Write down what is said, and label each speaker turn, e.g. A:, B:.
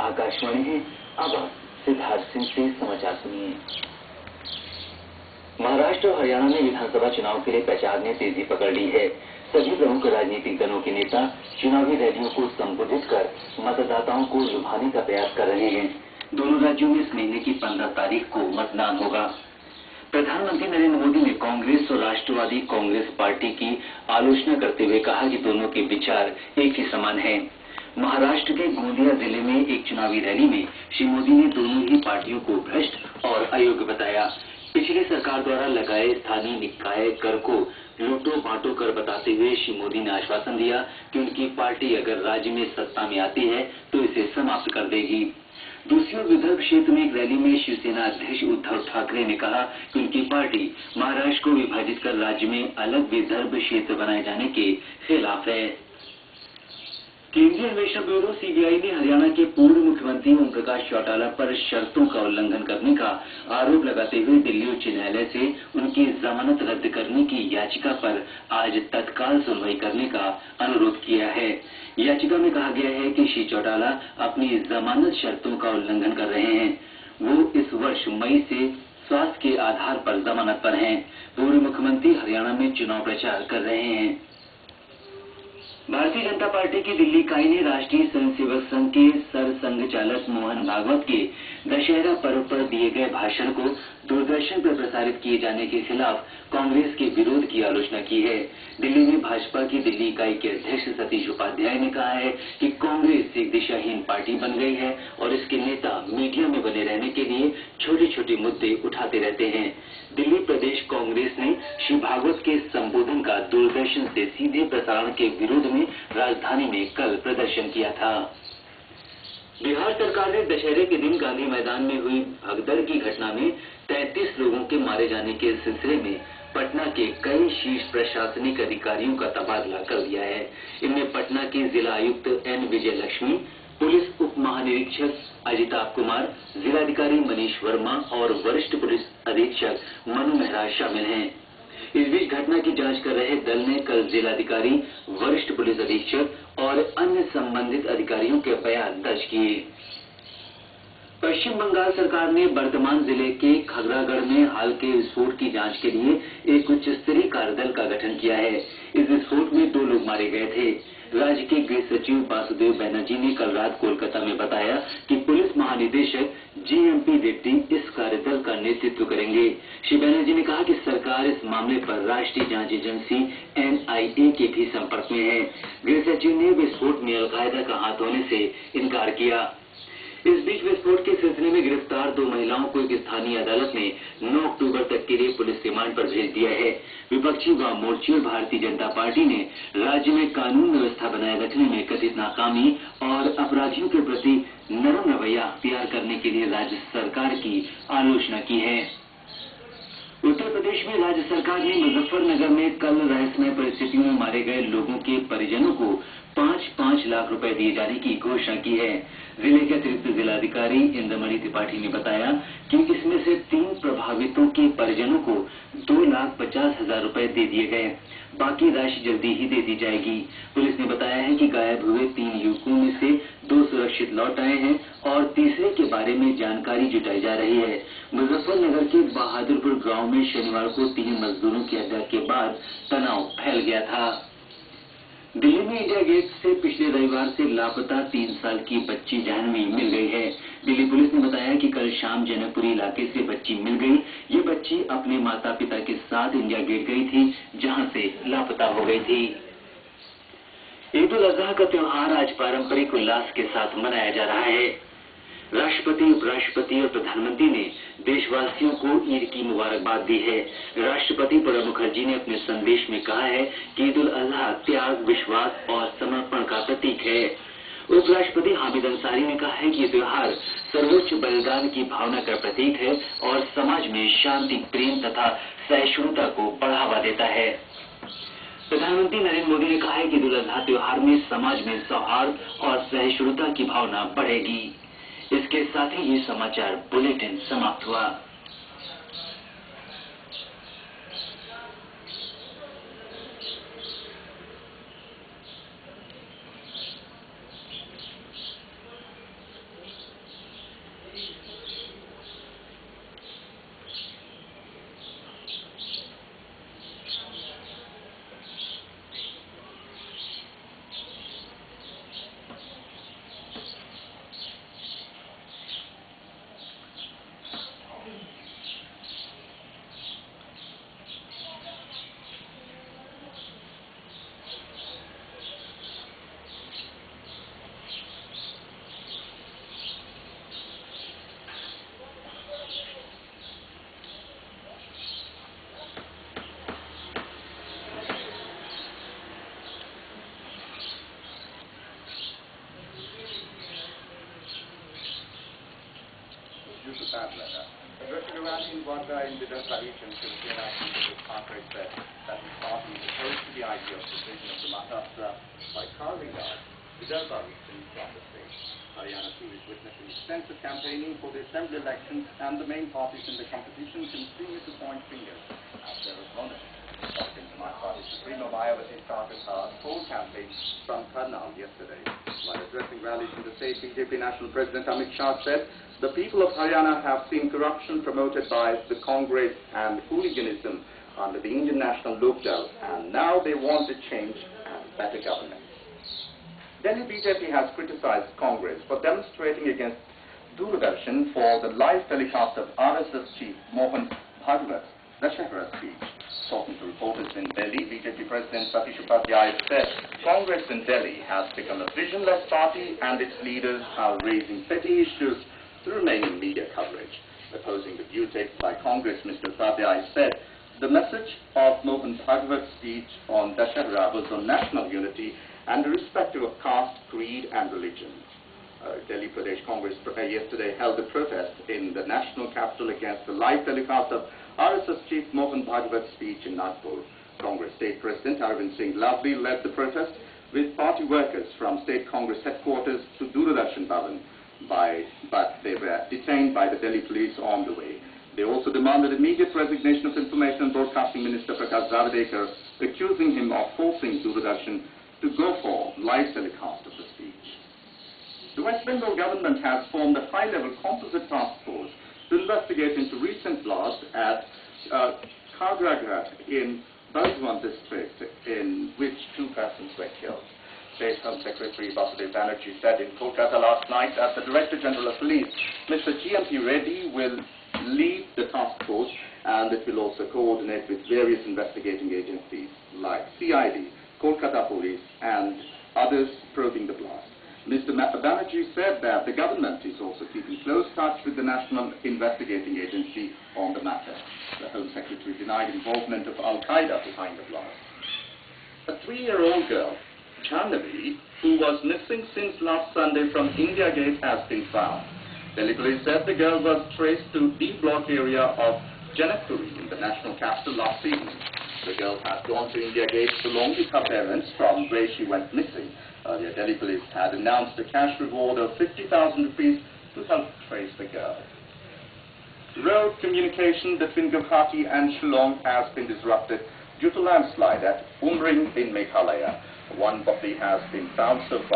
A: आकाशवाणी है। अब सिद्धार्थ सिंह से समाचार सुनिए। महाराष्ट्र और हरियाणा में विधानसभा चुनाव के लिए प्रचार ने तेजी पकड़ ली है। सभी प्रमुख राजनीतिक दलों के नेता चुनावी रैलियों को संबोधित कर मतदाताओं को लुभाने का प्रयास कर रहे हैं। दोनों राज्यों में इस महीने की 15 तारीख को मतदान होगा। प्रधानमंत्री नरेंद्र मोदी ने कांग्रेस और राष्ट्रवादी कांग्रेस पार्टी की आलोचना करते हुए कहा कि दोनों के विचार एक ही समान हैं। महाराष्ट्र के गोंदिया जिले में एक चुनावी रैली में श्री मोदी ने दोनों ही पार्टियों को भ्रष्ट और अयोग्य बताया। पिछली सरकार द्वारा लगाए स्थानीय निकाय कर को लूटो बांटो कर बताते हुए श्री मोदी ने आश्वासन दिया कि उनकी पार्टी अगर राज्य में सत्ता में आती है तो इसे समाप्त कर देगी। दूसरी ओर विदर्भ क्षेत्र में एक रैली में शिवसेना अध्यक्ष उद्धव ठाकरे ने कहा कि उनकी पार्टी महाराष्ट्र को विभाजित कर राज्य में अलग विदर्भ क्षेत्र बनाए जाने के खिलाफ है। केंद्रीय अन्वेषण ब्यूरो सीबीआई ने हरियाणा के पूर्व मुख्यमंत्री ओम प्रकाश चौटाला पर शर्तों का उल्लंघन करने का आरोप लगाते हुए दिल्ली उच्च न्यायालय से उनकी जमानत रद्द करने की याचिका पर आज तत्काल सुनवाई करने का अनुरोध किया है। याचिका में कहा गया है कि श्री चौटाला अपनी जमानत शर्तों का उल्लंघन कर रहे हैं। वो इस वर्ष मई से स्वास्थ्य के आधार पर जमानत पर हैं। पूर्व मुख्यमंत्री हरियाणा में चुनाव प्रचार कर रहे हैं। भारतीय जनता पार्टी की दिल्ली इकाई ने राष्ट्रीय स्वयंसेवक संघ के सरसंघचालक मोहन भागवत के दशहरा पर्व पर दिए गए भाषण को दूरदर्शन पर प्रसारित किए जाने के खिलाफ कांग्रेस के विरोध की आलोचना की है। दिल्ली में भाजपा की दिल्ली इकाई के अध्यक्ष सतीश उपाध्याय ने कहा है कि कांग्रेस एक दिशाहीन पार्टी बन गई है और इसके नेता मीडिया में बने रहने के लिए छोटे छोटे मुद्दे उठाते रहते हैं। दिल्ली प्रदेश कांग्रेस ने श्री भागवत के संबोधन का दूरदर्शन से सीधे प्रसारण के विरोध में राजधानी में कल प्रदर्शन किया था। बिहार सरकार ने दशहरे के दिन गांधी मैदान में हुई भगदड़ की घटना में 33 लोगों के मारे जाने के सिलसिले में पटना के कई शीर्ष प्रशासनिक अधिकारियों का तबादला कर दिया है। इनमें पटना के जिला आयुक्त एन विजय लक्ष्मी, पुलिस उप महानिरीक्षक अजिताभ कुमार, जिलाधिकारी मनीष वर्मा और वरिष्ठ पुलिस अधीक्षक मनु मेहरा शामिल हैं। इस बीच घटना की जांच कर रहे दल ने कल जिलाधिकारी, वरिष्ठ पुलिस अधीक्षक और अन्य संबंधित अधिकारियों के बयान दर्ज किए। पश्चिम बंगाल सरकार ने वर्तमान जिले के खगरागढ़ में हाल के विस्फोट की जांच के लिए एक उच्च स्तरीय कार्यदल का गठन किया है। इस विस्फोट में 2 लोग मारे गए थे। राज्य के गृह सचिव वासुदेव बनर्जी ने कल रात कोलकाता में बताया कि पुलिस महानिदेशक जीएमपी रेड्डी इस कार्यदल का नेतृत्व करेंगे। श्री बनर्जी ने कहा कि सरकार इस मामले पर राष्ट्रीय जांच एजेंसी एनआईए के भी संपर्क में है। गृह सचिव ने विस्फोट में अलकायदा का हाथ होने से इनकार किया। इस बीच विस्फोट के सिलसिले में गिरफ्तार 2 महिलाओं को एक स्थानीय अदालत ने 9 अक्टूबर तक के लिए पुलिस रिमांड पर भेज दिया है। विपक्षी वाम मोर्चे और भारतीय जनता पार्टी ने राज्य में कानून व्यवस्था बनाए रखने में कथित नाकामी और अपराधियों के प्रति नरम रवैया अख्तियार करने के लिए राज्य सरकार की आलोचना की है। उत्तर प्रदेश में राज्य सरकार ने मुजफ्फरनगर में कल रहस्यमय परिस्थितियों में मारे गए लोगों के परिजनों को 5-5 लाख रुपए दिए जाने की घोषणा की है। जिले के अतिरिक्त जिलाधिकारी इंद्रमणि त्रिपाठी ने बताया कि इसमें से 3 प्रभावितों के परिजनों को 2,50,000 रुपए दे दिए गए। बाकी राशि जल्दी ही दे दी जाएगी। पुलिस ने बताया है कि गायब हुए 3 युवकों में से 2 सुरक्षित लौट आए हैं और तीसरे के बारे में जानकारी जुटाई जा रही है। मुजफ्फरनगर के बहादुरपुर गांव में शनिवार को 3 मजदूरों की हत्या के बाद तनाव फैल गया था। दिल्ली में इंडिया गेट से पिछले रविवार से लापता 3 साल की बच्ची जाह्नवी मिल गई है। दिल्ली पुलिस ने बताया कि कल शाम जनकपुरी इलाके से बच्ची मिल गई। ये बच्ची अपने माता पिता के साथ इंडिया गेट गई थी, जहां से लापता हो गई थी। ईद उल अजहा का त्योहार आज पारंपरिक उल्लास के साथ मनाया जा रहा है। राष्ट्रपति, उपराष्ट्रपति और प्रधानमंत्री ने देशवासियों को ईद की मुबारकबाद दी है। राष्ट्रपति प्रणब मुखर्जी ने अपने संदेश में कहा है कि ईद उल अजहा त्याग, विश्वास और समर्पण का प्रतीक है। उपराष्ट्रपति हामिद अंसारी ने कहा है कि ये त्योहार सर्वोच्च बलिदान की भावना का प्रतीक है और समाज में शांति, प्रेम तथा सहिष्णुता को बढ़ावा देता है। प्रधानमंत्री नरेंद्र मोदी ने कहा है कि ईद उल अजहा त्योहार में समाज में सौहार्द और सहिष्णुता की भावना बढ़ेगी। इसके साथ ही ये समाचार बुलेटिन समाप्त हुआ।
B: due to bad weather. Addressing a rally in Wadda in the Delta region, Shiv-Sena Chief Parker said that his party is opposed to the idea of division of the Maharashtra by carving out the Delta region from the state. Haryana too is witnessing extensive campaigning for the assembly elections, and the main parties in the competition continue to point fingers at their opponents. Republican Samaj Party Supremo Mayawati started her whole campaign from Karnal yesterday. While addressing rallies in the state, BJP National President Amit Shah said the people of Haryana have seen corruption promoted by the Congress and hooliganism under the Indian National Lok Dal, and now they want a change and better governance. Delhi BJP has criticized Congress for demonstrating against Doordarshan for the live telecast of RSS chief Mohan Bhagwat's Dashehra speech. Talking to reporters in Delhi, BJP President Satish Upadhyay said Congress in Delhi has become a visionless party and its leaders are raising petty issues to remaining media coverage. Opposing the view taken by Congress, Mr. Upadhyay said the message of Mohan Bhagwat's speech on Dashehra was on national unity and irrespective of caste, creed and religion. Delhi Pradesh Congress yesterday held a protest in the national capital against the live telecast of RSS Chief Mohan Bhagwat's speech in Nagpur. Congress State President Arvind Singh Lavli led the protest with party workers from State Congress headquarters to Doordarshan Bhavan, but they were detained by the Delhi police on the way. They also demanded immediate resignation of Information and Broadcasting Minister Prakash Javadekar, accusing him of forcing Doordarshan to go for live telecast of the speech. The West Bengal government has formed a high-level composite task force to investigate into recent blast at Khagragat in Burdwan district, in which 2 persons were killed. State Home Secretary Vasudev Banerjee said in Kolkata last night that the Director General of Police, Mr. G.M.P. Reddy, will lead the task force, and it will also coordinate with various investigating agencies like CID, Kolkata Police and others probing the blast. Mr. Banerjee said that the government is also keeping close touch with the National Investigating Agency on the matter. The Home Secretary denied involvement of Al-Qaeda behind the blast. A 3-year-old girl, Jhanvi, who was missing since last Sunday from India Gate, has been found. Delhi police said the girl was traced to D block area of Janakpuri in the national capital last evening. The girl had gone to India Gate along with her parents, from where she went missing. Earlier, Delhi police had announced a cash reward of 50,000 rupees to help trace the girl. Road communication between Guwahati and Shillong has been disrupted due to landslide at Umring in Meghalaya. One body has been found so far.